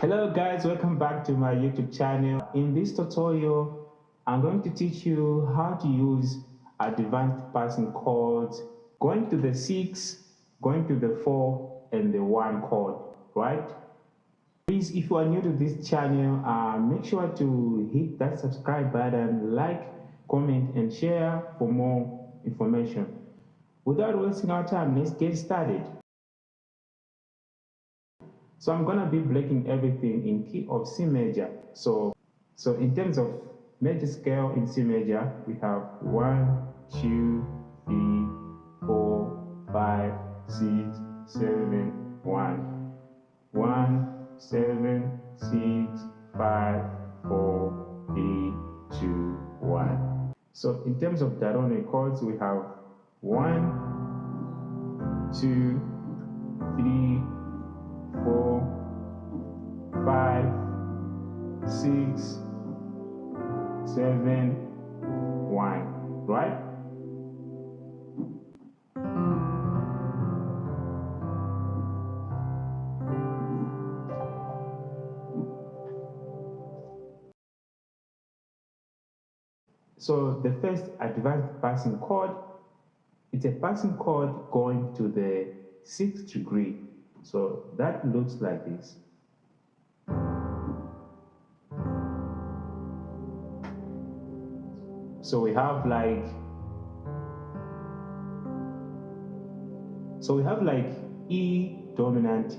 Hello guys, welcome back to my YouTube channel. In this tutorial, I'm going to teach you how to use advanced passing chords, going to the 6, going to the 4, and the 1 chord, right? Please, if you are new to this channel, make sure to hit that subscribe button, like, comment, and share for more information. Without wasting our time, let's get started. So I'm gonna be breaking everything in key of C major. So in terms of major scale in C major, we have 1, 2, 3, 4, 5, 6, 7, 1. 1, 7, 6, 5, 4, 3, 2, 1. So in terms of diatonic chords, we have 1, 2, 3, 4, 5, 6, 7, 1, right? So the first advanced passing chord, it's a passing chord going to the 6th degree. So that looks like this. So we have like E dominant,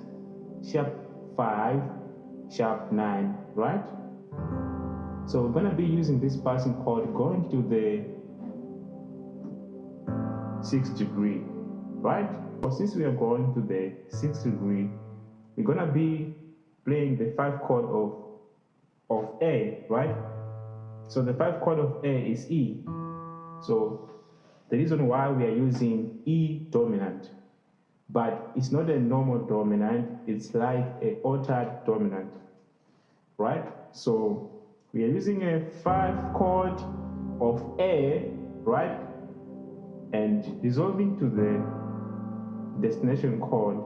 sharp 5, sharp 9, right? So we're gonna be using this passing chord going to the 6th degree, right? So since we are going to the 6th degree, we're gonna be playing the 5 chord of A, right? So the 5 chord of A is E. So the reason why we are using E dominant, but it's not a normal dominant, it's like a altered dominant, right? So we are using a 5 chord of A, right? And dissolving to the destination chord,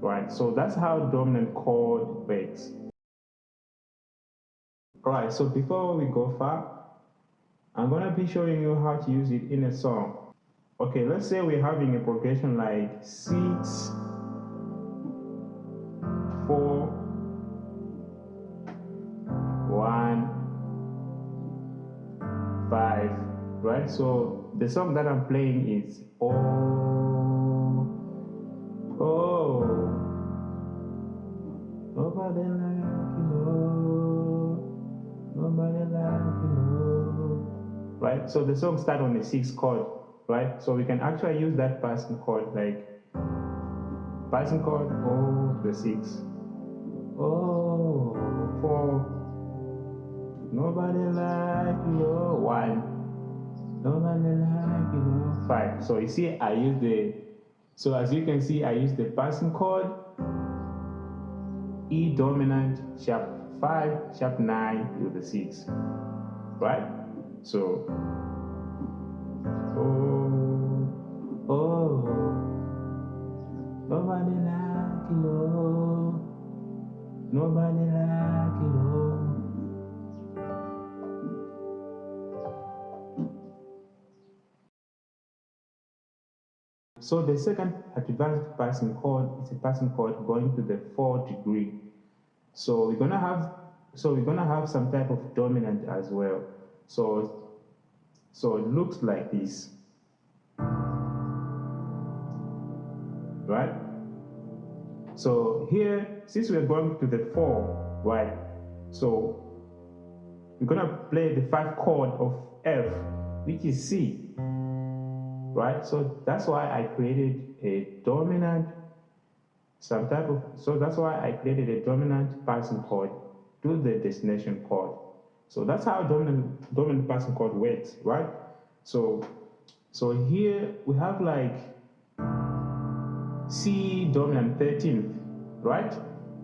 right? So that's how dominant chord works. Alright, so before we go far, I'm gonna be showing you how to use it in a song. Okay, let's say we're having a progression like 6, 4, 1, 5, right? So the song that I'm playing is oh, nobody like you, nobody like you, right? So the song starts on the 6th chord, right? So we can actually use that passing chord, like passing chord oh to the 6, oh 4, nobody like you, 1, nobody like you, 5. So you see, I use the, so as you can see, I use the passing chord, E dominant, sharp 5, sharp 9 to the 6, right? So, oh, nobody like you, nobody like you. So the second advanced passing chord is a passing chord going to the 4th degree. So we're gonna have some type of dominant as well. So it looks like this, right? So here, since we're going to the 4, right? So we're gonna play the 5 chord of F, which is C, right? So that's why I created a dominant, that's why I created a dominant passing chord to the destination chord. So that's how dominant passing chord works, right? So here we have like C dominant 13th, right?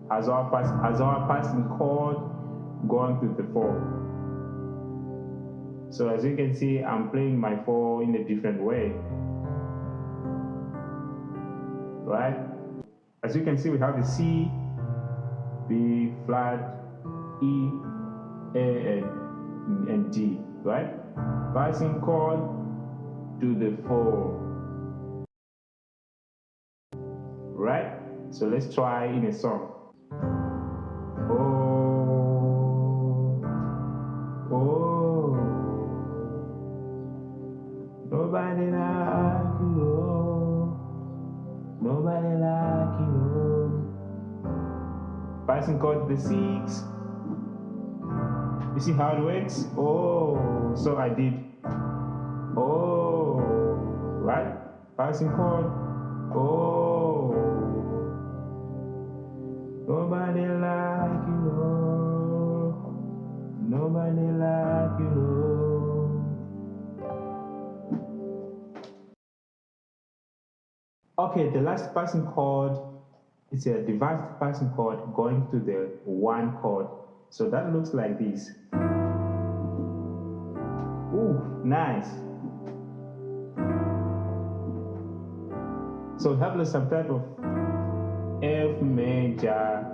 As our passing chord going to the 4. So as you can see, I'm playing my 4 in a different way, right? As you can see, we have the C B flat, E, A, and D, right? Passing chord to the 4, right? So let's try in a song. Oh, oh, nobody like you, oh, nobody like you, oh. Passing chord to the 6. You see how it works? Oh, so I did. Oh, right? Passing chord. Oh, nobody like you, oh, nobody like you, oh. Okay, the last passing chord is a divided passing chord going to the 1 chord. So that looks like this. Ooh, nice. So have some type of F major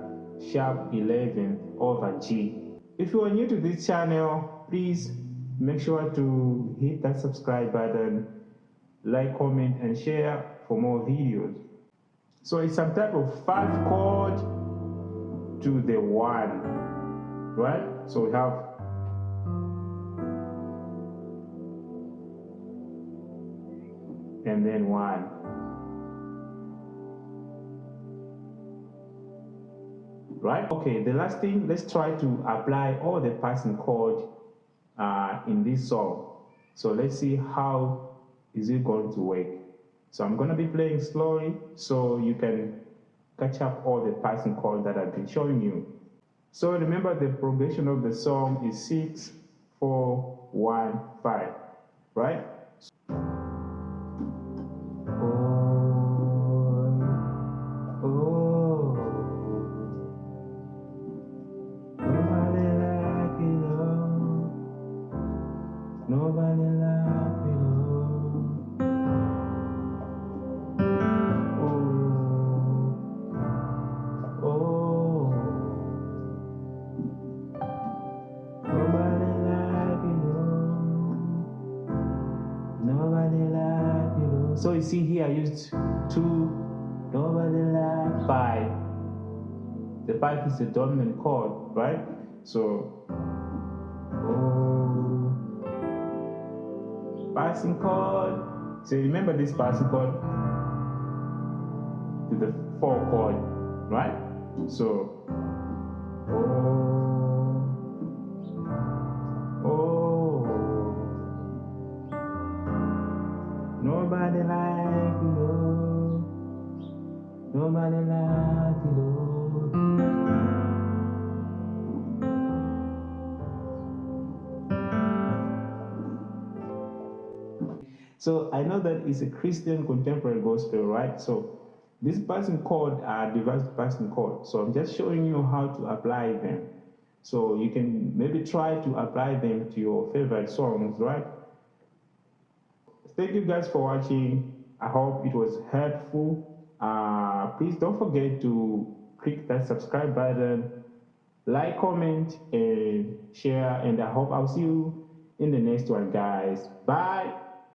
sharp 11 over G. If you are new to this channel, please make sure to hit that subscribe button, like, comment, and share for more videos. So it's some type of 5 chord to the 1, right? So we have and then 1. Right? Okay, the last thing, let's try to apply all the passing chord in this song. So let's see how is it going to work. So I'm going to be playing slowly so you can catch up all the passing chords that I've been showing you. So remember, the progression of the song is 6, 4, 1, 5, right? Nobody like you, oh, oh, nobody like you, nobody like you. So you see here I used 2, nobody like 5. The 5 is the dominant chord, right? So, oh, passing chord. So remember this passing chord to the 4 chord, right? So, oh, oh, nobody like you, nobody like you. So I know that it's a Christian contemporary gospel, right? So these passing chords are devised passing chords. So I'm just showing you how to apply them. So you can maybe try to apply them to your favorite songs, right? Thank you guys for watching. I hope it was helpful. Please don't forget to click that subscribe button, like, comment, and share. And I hope I'll see you in the next one, guys. Bye.